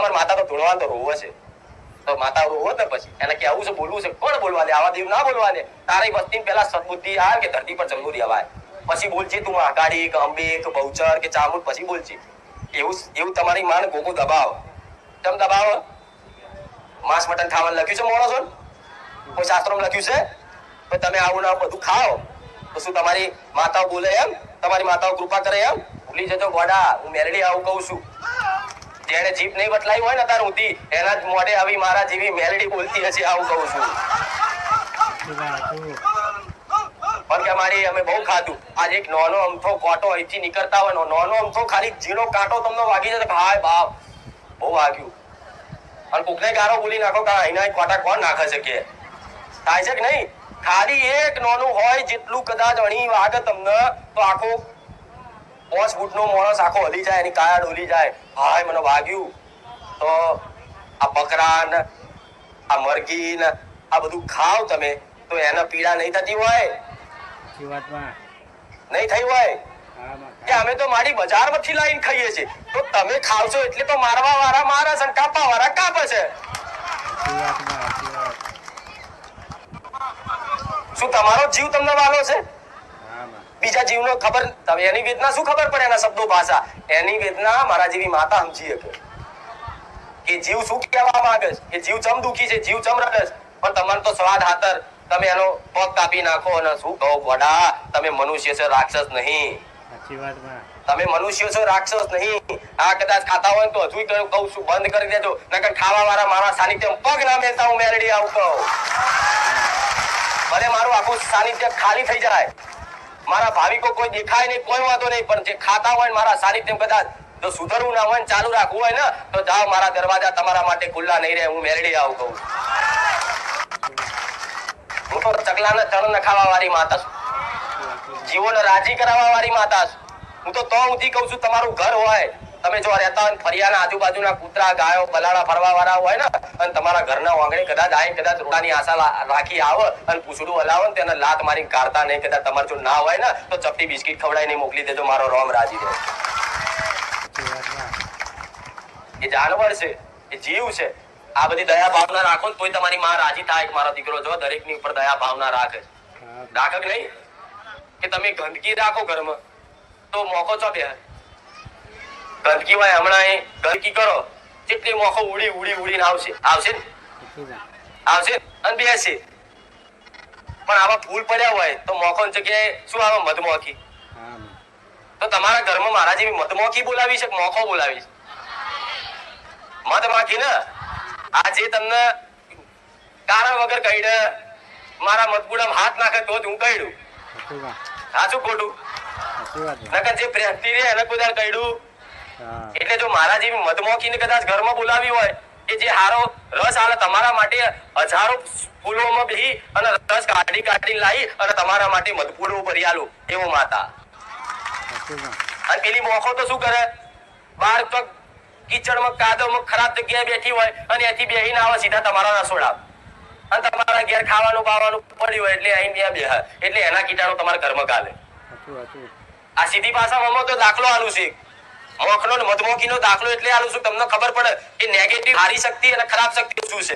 તમારી માતા તો ધૂણવા તો રોવે છે, તો માતા રોવો ને પછી એને કે આવું છે બોલવું છે, કોણ બોલવા દે? આવા દેવ ના બોલવા દે. તારી વસ્તી પેલા સદબુદ્ધિ આવે કે ધરતી પર જમનું રહેવાય, પછી બોલજી તું આગાડી કે અંબે કે બહુચર કે ચામુંડ, પછી બોલજી. એવું તમારી માને ગોગો દબાવ. કેમ દબાવ? માંસ મટન ખાવાનું લખ્યું છે માણસો? કોઈ શાસ્ત્રોમાં લખ્યું છે? તો તમે આવું ના બધું ખાઓ તો શું તમારી માતાઓ બોલે એમ? તમારી માતાઓ કૃપા કરે એમ? ભૂલી જજો ગોડા, હું મેલડી આવું કહું છું. જેને જીભ નહીં બતલાઈ હોય ને તાર ઉધી એના જ મોઢે આવી મારા જેવી મેલડી બોલતી હશે, આવું કહું છું. પણ કે મારી અમે બહુ ખાધું. આજે એક નાનો અમથો કોટો અહીંથી નીકળતા હોય, નાનો અમથો ખાલી ઝીણો કાંટો તમને વાગી જશે, હાય બાપ બહુ વાગ્યું. અને કોકને ગારો બોલી નાખો કે અહીંના કોટા કોણ નાખે છે કે થાય છે કે નહીં? ખાલી એક નાનું હોય જેટલું કદાચ અણી વાગે તમને તો આખો 5 ફૂટનો માણસ આખો હલી જાય, એની કાયા ડોલી જાય. હાય મને વાગ્યું. તો આ બકરા ને આ મરઘી ને આ બધું ખાવ તમે તો એને પીડા નહીં થતી હોય? નહીં થઈ હોય કે અમે તો મારી બજારમાંથી લાવીને ખાઈએ છીએ, તો તમે ખાવશો એટલે તો મારવા વાળા મારે છે, કાપવા વાળા કાપે છે. શું તમારો જીવ તમને વાલો છે? બીજા જીવનો ખબર તમે એની વેદના શું ખબર પડે? એના શબ્દો ભાષા એની વેદના મારા જેવી માતા સમજી શકે કે જીવ શું કહેવા માંગે છે, કે જીવ ચમ દુખી છે, જીવ ચમ રડે છે. પણ તમારે તો સ્વાદ હાતર તમે એનો પગ કાપી નાખો અને શું કહો ગોડા, તમે મનુષ્ય છો, રાક્ષસ નહીં. તમે મનુષ્ય છો, રાક્ષસ નહીં. આ કદાચ ખાતા હોય તો હજુ કહું છું બંધ કરી દેજો, નકર ખાવા વાળા મારા સાનિધ્ય પગ ના મેલતા હું મેલડી આવું કહું. ભલે મારું આખું સાનિધ્ય ખાલી થઈ જાય, મારા ભાવિકો કોઈ દેખાય નહીં, કોઈ વાંધો નહીં, પણ જે ખાતા હોય મારા સાનિધ્ય કદાચ જો સુધરવું ના હોય ને ચાલુ રાખવું હોય ને તો જાઓ, મારા દરવાજા તમારા માટે ખુલ્લા નહીં રહે, હું મેલડી આવું કહું. હું તો ચકલાને ચણ નખાવા વાળી માતા છું, જીવોને રાજી કરાવવા વાળી માતા છું. હું તો ઊંધી કહું છું, તમારું ઘર હોય, તમે જો રહેતા હોય ફરિયાના આજુબાજુના કૂતરા ગાયો બલાડા ફરવા વાળા હોય ને અને તમારા ઘરના આંગણે કદાચ આવીને કદાચ રોટાની આશા રાખી આવે અને પૂછડું હલાવો ને તેને લાત મારીને કાઢતા નહીં, કદાચ તમારે જો ના હોય ને તો ચપટી બિસ્કીટ ખવડાવીને મોકલી દેજો, મારો રોમ રાજી રહે. એ જાનવર છે, એ જીવ છે. આ બધી દયા ભાવના રાખો ને તોય તમારી માં રાજી થાય કે મારો દીકરો જો દરેક ની ઉપર દયા ભાવના રાખે કે નહીં. કે તમે ગંદકી રાખો ઘરમાં તો મોકો ચો બે ગંદકી હોય, હમણાં ગંદકી કરો જેટલી મોકો ઉડીને આવશે અને બેસે. પણ આવા ફૂલ પડ્યા હોય તો મોકો જગ્યાએ શું આવે? મધમાખી. તો તમારા ઘરમાં મારા જેવી મધમાખી બોલાવી છે, મોકો બોલાવી છે? મધમાખી ને આ જે તમને કારણ વગર કહીડે મારા મધપુડામાં હાથ નાખે તો જ હું કહ્યું. સાચું ખોટું? નકર જે પ્રેમથી રે એને કોઈ કહ્યું. એટલે જો મારા જેવી મધમાખીને કદાચ ઘરમાં બોલાવી હોય કે જે હારો રસ આલે તમારા માટે, હજારો ફૂલોમાં બેહી અને રસ કાઢી લાવી અને તમારા માટે મધપુડો ભરી આલું, એવું માતા. અને પેલી મોખો તો શું કરે? બાર તો કીચડમાં કાદવમાં ખરાબ જગ્યાએ બેઠી હોય અને એથી બેહીને આવે સીધા તમારા રસોડા અને તમારા ઘેર ખાવાનું બાવાનું પડ્યું હોય એટલે અહીં ત્યાં બેહ એટલે એના કીટાણુ તમારા ઘરમાં ગાલે. આ સીધી ભાષામાં તો દાખલો આલું છે, મોખનો ને મધમોખીનો દાખલો એટલે આલું છું, તમને ખબર પડે કે નેગેટિવ સારી શક્તિ અને ખરાબ શક્તિ શું છે.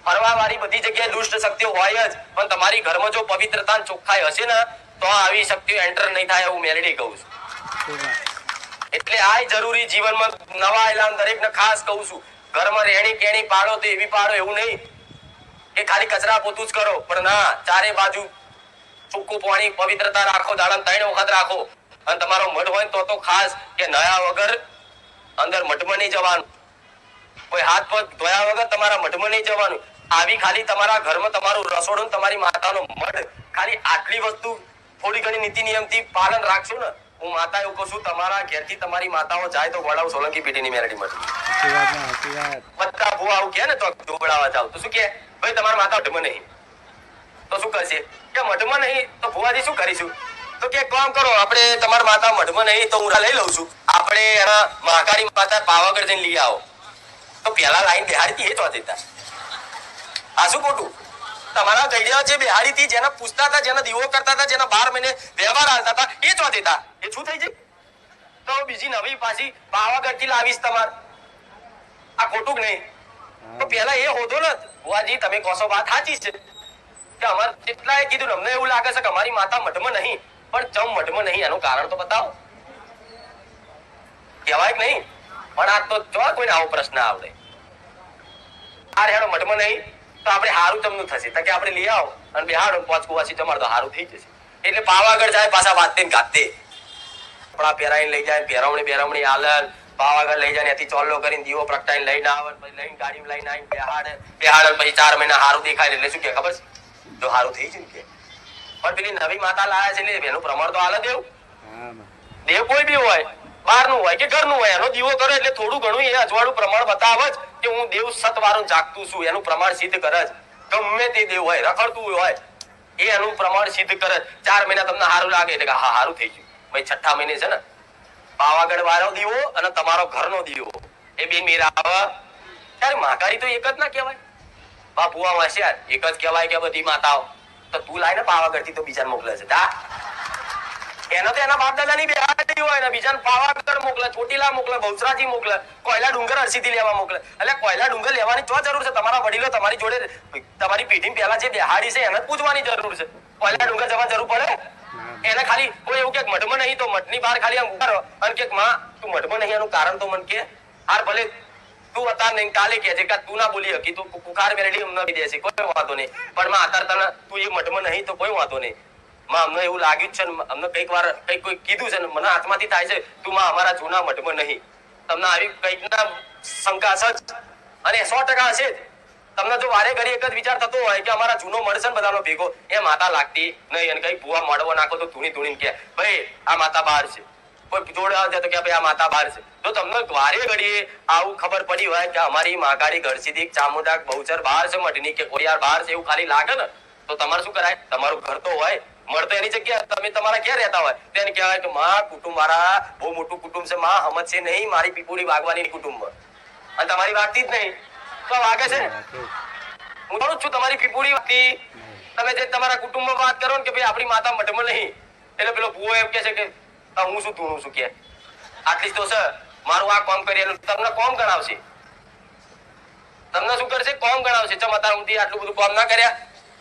ફરવા વાળી બધી જગ્યાએ દુષ્ટ શક્તિઓ હોય જ, પણ તમારી ઘરમાં જો પવિત્રતા અને ચોખ્ખાઈ હશે ને તો આવી શક્તિઓ એન્ટર નહીં થાય, એવું મેલડી કહું છું. એટલે આ જરૂરી જીવનમાં નવા એલાન દરેક ને ખાસ કહું છું, ઘરમાં રેણી કેણી પાડો તો એવી પાડો, એવું નહીં કે ખાલી કચરા પોતું જ કરો, પણ ના, ચારે બાજુ ચોખ્ખું પાણી પવિત્રતા રાખો, દાડમ 3 વખત રાખો. અને તમારો મઢ હોય તો ખાસ કે નયા વગર અંદર મઢમાં નહીં જવાનું, કોઈ હાથ પગ ધોયા વગર તમારા મઢમાં નહીં જવાનું. આવી ખાલી તમારા ઘરમાં તમારું રસોડું, તમારી માતાનો મઢ, ખાલી આટલી વસ્તુ થોડી ઘણી નીતિ નિયમથી પાલન રાખશો ને, હું માતા એવું કહું છું, તમારા ઘેરથી તમારી માતાઓ જાય તો વડાવ સોલંકી પેઢીની મેરડી મળે. બધા ભૂ આવું કે ને તો ધોવડાવવા જાવ તો શું કે ભાઈ તમારા માતા મઢમાં નહીં, તો શું કરશે કે મઢમાં નહીં તો ભુવાજી શું કરીશું? તો કે કામ કરો, આપણે તમારા માતા મઢમાં નહીં તો હું લઈ લઉં છું, આપણે એના મહાકાળી માતા પાવાગઢ જઈને લઈ આવો. તો પેલા લાઈન બિહારી એ જ હતા. આ શું ખોટું? તમારા ગઈડિયા જે બિહારી થી જેના પૂછતા હતા, જેના દીવો કરતા હતા, જેના 12 મહિને વ્યવહાર હાલતા હતા, એ જ હતા. એ શું થઈ જાય? તો બીજી નવી પાછી પાવાગઢ થી લાવીશ તમારે. આ ખોટું કે નહીં? તો પેલા એ હોતો ને બુઆજી, તમે કહો છો વાત સાચી છે કે અમારે કેટલાય કીધું, અમને એવું લાગે છે કે અમારી માતા મઠમાં નહીં, પણ ચમ મઠમાં નહીં એનું કારણ તો બતાવો. કહેવાય કે નહીં? પણ આ તો જો કોઈને આવો પ્રશ્ન આવડે, આ હેડો મઠમાં નહીં તો આપણે હારું ચમનું થશે તો કે આપણે લઈ આવો અને બેહાડો પોચ કુવાસી તમારે તો હારું થઈ જશે. એટલે પાવાગઢ જાય પાછા વાતે ગાતે કપડા પહેરાઈને લઈ જાય, બેરવણી હાલે, પાવાગઢ લઈ જાય, ત્યાંથી ચોલ્લો કરીને દીવો પ્રગટાઈને લઈને આવે, પછી લઈને ગાડીમાં લઈને આવીને બેહાડે, પછી 4 મહિના હારું દેખાય એટલે શું કે ખબર છે, જો હારું થઈ જાય કે. પણ પેલી નવી માતા લાયા છે એટલે એનું પ્રમાણ તો હાલે દેવ. દેવ કોઈ બી હોય, બહારનું હોય કે ઘરનું હોય, એનો દીવો કરે એટલે થોડું ઘણું એ અજવાળું પ્રમાણ બતાવે જ કે હું દેવ સતવારું જાગતું છું, એનું પ્રમાણ સિદ્ધ કરે જ. ગમે તે દેવ હોય, રખડતું હોય, એ એનું પ્રમાણ સિદ્ધ કરે જ. 4 મહિના તમને હારું લાગે એટલે હા હારું થઈ ગયું. ભાઈ 6ઠા મહિને છે ને પાવાગઢ વાળો દીવો અને તમારો ઘરનો દીવો એ બે મેળ આવે ત્યારે મહાકાળી તો એક જ ના કહેવાય? બાપુઆ હોશિયાર એક જ કહેવાય કે બધી માતાઓ. તો તું લાઈને પાવાગઢ થી તો બીજાને મોકલે છે એનો તો એના બાપ દાદાની બેહાડી હોય ને બીજાને પાવાગઢ મોકલે, ચોટીલા મોકલે, બહુચરાજી મોકલે, કોયલા ડુંગર અરસીથી લેવા મોકલે. એટલે કોયલા ડુંગર લેવાની તો જરૂર છે? તમારા વડીલો તમારી જોડે તમારી પેઢી પહેલા જે બેહાડી છે એને જ પૂજવાની જરૂર છે. કોયલા ડુંગર જવાની જરૂર પડે? એને ખાલી કોઈ એવું કે મઠમાં નહીં તો મઠની બહાર ખાલી આમ ઉભા રહો અને કે માં તું મઠમાં નહીં એનું કારણ તો મને કે. હાર ભલે તું અત્યારે નહીં કાલે કે છે કે તું ના બોલી હકી, તું કુખાર મેળડી અમને દે છે, કોઈ વાંધો નહીં, પણ માં અત્યારે તને તું એ મઠમાં નહીં તો કોઈ વાંધો નહીં. માં અમને એવું લાગ્યું છે, અમને કઈક વાર કઈક કોઈ કીધું છે ને મને હાથમાંથી થાય છે, તું માં અમારા જૂના મઠમાં નહીં. તમને આવી કઈક ના શંકા છે અને 100% હશે જ. તમને જો વારે ઘડી એક જ વિચાર થતો હોય કે અમારા જૂનો મળશે ને બધાનો ભેગો, એ માતા લાગતી નહીં. અને કઈ ભૂવા મળવો નાખો તો ધૂણી કે ભાઈ આ માતા બહાર છે, કોઈ જોડે આવે તો કે ભાઈ આ માતા બહાર છે. જો તમને વારે ઘડી આવું ખબર પડી હોય કે અમારી મહાકાળી ઘરસીધી ચામુંડા બહુચર બહાર છે મઠની કે કોઈ યાર બહાર છે એવું ખાલી લાગે ને તો તમારે શું કરાય? તમારું ઘર તો હોય મળતો એની જગ્યા તમે તમારા ક્યાં રહેતા હોય તેને કહેવાય કે માં કુટુંબ મારા બહુ મોટું કુટુંબ છે, માં સમજશે નહીં મારી પીપુડી વાગવાની કુટુંબમાં, અને તમારી વાગતી જ નહીં તો વાગે છે. હું કહું છું તમારી પીપુડી વાગતી, તમે જે તમારા કુટુંબમાં વાત કરો ને કે ભાઈ આપણી માતા મઠમાં નહીં, એટલે પેલો ભૂવો એમ કે છે કે હું શું ધૂણું છું કે આટલી તો છે મારું આ કામ કરી તમને કોમ ગણાવશે, તમને શું કરશે? કોમ ગણાવશે. ચમ અત્યાર સુધી આટલું બધું કામ ના કર્યા,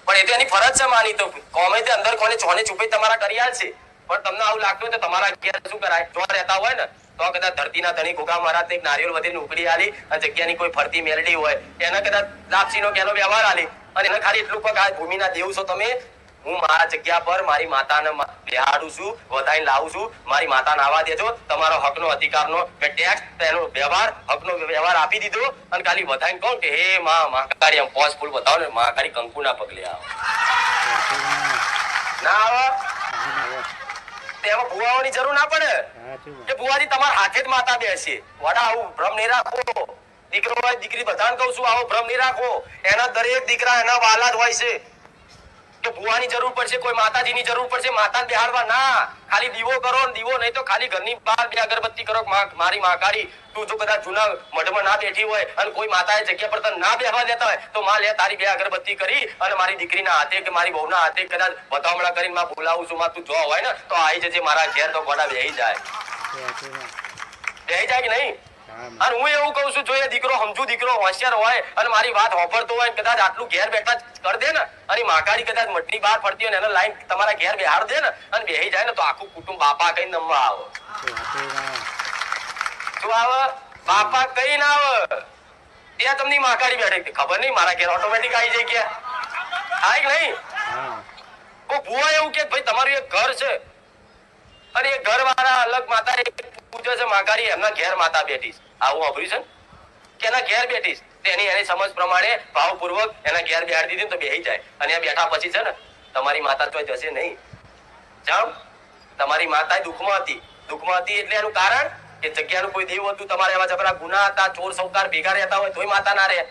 પણ એ તો એની ફરજ છે માની. તો કોમે તે અંદર કોને ચોને છુપે તમારા કરી આલ છે, પણ તમને આવું લાગતું હોય તો તમારા ઘેર શું કરાય? જો રહેતા હોય ને તો કદાચ ધરતીના ધણી ઘોઘા મહારાજ એક નારિયેળ વધીને ઉકળી આલી અને જગ્યાની કોઈ ફરતી મેલડી હોય એને કદાચ લાપસીનો કેનો વ્યવહાર આલી અને એને ખાલી એટલું કહો કે આ ભૂમિના દેવ છો તમે, હું મારા જગ્યા પર મારી માતાને બેહાડું છું, વધાઈને લાવું છું, મારી માતાને આવવા દેજો, તમારો હકનો અધિકારનો ટેક્સ એનો વ્યવહાર હકનો વ્યવહાર આપી દીધો અને ખાલી વધાઈને કહો કે હે માં મહાકાળી આમ પોસ ફૂલ બતાવો ને મહાકાળી કંકુના પગલે આવો ના આવે તેમાં ભુવાઓની જરૂર ના પડે કે ભુવાજી તમારા હાથે જ માતા બેસે. વડા આવું ભ્રમ નહીં રાખો. દીકરો હોય દીકરી બધાને કહું છું આવો ભ્રમ નહીં રાખો. એના દરેક દીકરા એના વાલા જ હોય છે કે ભુવાની જરૂર પડશે, કોઈ માતાજીની જરૂર પડશે, માતાને બેહાડવા ના. ખાલી દીવો કરો ને દીવો નહીં તો ખાલી ઘરની બહાર 2 અગરબત્તી કરો. મારી મહાકાળી તું જો કદાચ જૂના મઢમાં ના બેઠી હોય અને કોઈ માતાએ જગ્યા પર તને ના બેહવા દેતા હોય તો માં લે તારી 2 અગરબત્તી કરી અને મારી દીકરીના હાથે કે મારી વહુના હાથે કદાચ વધામણા કરીને માં બોલાવું છું, માં તું જો હોય ને તો આવી જજે મારા ઘેર, તો ગોડા બેહી જાય કે નહીં? અને હું એવું કઉ છું જો એ દીકરો સમજુ દીકરો હોશિયાર હોય અને મારી વાત હોભરતો હોય કદાચ આટલું ઘેર બેઠા કરી દે ને અને મહાકાળી કદાચ મઠની બહાર ફરતી હોય ને એને લાઈન તમારા ઘેર બેહાડ દે ને અને બેહી જાય ને તો આખું કુટુંબ બાપા કઈ નમવા આવે. શું આવે? બાપા કઈ ના આવે. ત્યાં તમને મહાકાળી બેઠી ખબર નહીં મારા ઘેર ઓટોમેટિક આવી જાય કે આય કે નહીં? કોઈ ભૂવા એવું કે ભાઈ તમારું એક ઘર છે અને એ ઘર વાળા અલગ માતા પૂજે છે મહાકાળી, એમના ઘેર માતા બેઠી છે. આવું સાંભળ્યું છે કે એના ઘેર બેઠી તેની એની સમજ પ્રમાણે ભાવપૂર્વક એના ઘેર બેહાડી દીધી તો બેહી જાય. અને એ બેઠા પછી છે ને તમારી માતા તો જશે નહીં. જાઓ તમારી માતા દુઃખમાં હતી એટલે એનું કારણ કે જગ્યાનું કોઈ દેવ હતું, તમારે એવા જબરા ગુના હતા, ચોર સૌકાર ભેગા રહેતા હોય તોય માતા ના રહે.